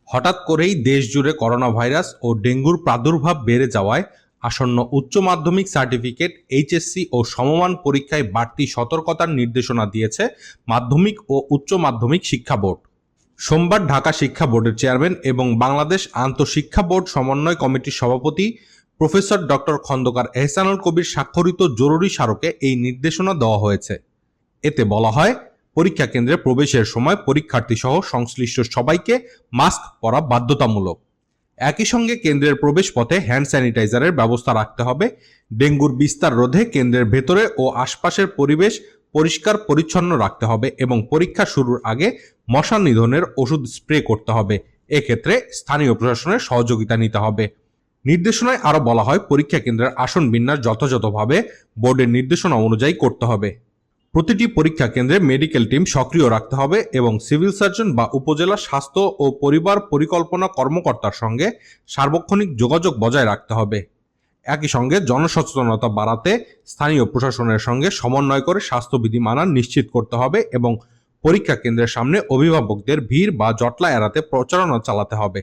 হঠাৎ করেই দেশ জুড়ে করোনা ভাইরাস ও ডেঙ্গুর প্রাদুর্ভাব বেড়ে যাওয়ায় আসন্ন উচ্চ মাধ্যমিক সার্টিফিকেট, এইচএসসি ও সমমান পরীক্ষায় বাড়তি সতর্কতার নির্দেশনা দিয়েছে মাধ্যমিক ও উচ্চ মাধ্যমিক শিক্ষা বোর্ড। সোমবার ঢাকা শিক্ষা বোর্ডের চেয়ারম্যান এবং বাংলাদেশ আন্তঃশিক্ষা বোর্ড সমন্বয় কমিটির সভাপতি প্রফেসর ডক্টর খন্দকার এহসানুল কবির স্বাক্ষরিত জরুরি স্মারকে এই নির্দেশনা দেওয়া হয়েছে। এতে বলা হয়, পরীক্ষা কেন্দ্রে প্রবেশের সময় পরীক্ষার্থী সহ সংশ্লিষ্ট সবাইকে মাস্ক পরা বাধ্যতামূলক। একই সঙ্গে কেন্দ্রের প্রবেশ পথে হ্যান্ড স্যানিটাইজারের ব্যবস্থা রাখতে হবে। ডেঙ্গুর বিস্তার রোধে কেন্দ্রের ভেতরে ও আশপাশের পরিবেশ পরিষ্কার পরিচ্ছন্ন রাখতে হবে এবং পরীক্ষা শুরুর আগে মশা নিধনের ওষুধ স্প্রে করতে হবে। এক্ষেত্রে স্থানীয় প্রশাসনের সহযোগিতা নিতে হবে। নির্দেশনায় আরও বলা হয়, পরীক্ষা কেন্দ্রের আসন বিন্যাস যথাযথভাবে বোর্ডের নির্দেশনা অনুযায়ী করতে হবে। প্রতিটি পরীক্ষা কেন্দ্রে মেডিকেল টিম সক্রিয় রাখতে হবে এবং সিভিল সার্জন বা উপজেলা স্বাস্থ্য ও পরিবার পরিকল্পনা কর্মকর্তার সঙ্গে সার্বক্ষণিক যোগাযোগ বজায় রাখতে হবে। একই সঙ্গে জনসচেতনতা বাড়াতে স্থানীয় প্রশাসনের সঙ্গে সমন্বয় করে স্বাস্থ্যবিধি মানা নিশ্চিত করতে হবে এবং পরীক্ষা কেন্দ্রের সামনে অভিভাবকদের ভিড় বা জটলা এড়াতে প্রচারণা চালাতে হবে।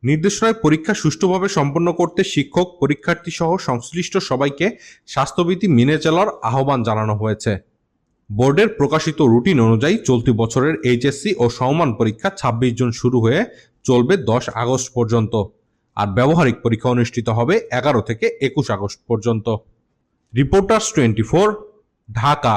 নির্দেশনায় পরীক্ষা সুষ্ঠুভাবে সম্পন্ন করতে শিক্ষক, পরীক্ষার্থী সহ সংশ্লিষ্ট সবাইকে স্বাস্থ্যবিধি মেনে চলার আহ্বান জানানো হয়েছে। বোর্ডের প্রকাশিত রুটিন অনুযায়ী চলতি বছরের এইচএসসি ও সমমান পরীক্ষা ২৬ জুন শুরু হয়ে চলবে ১০ আগস্ট পর্যন্ত, আর ব্যবহারিক পরীক্ষা অনুষ্ঠিত হবে ১১ থেকে ২১ আগস্ট পর্যন্ত। রিপোর্টার্স 24, ঢাকা।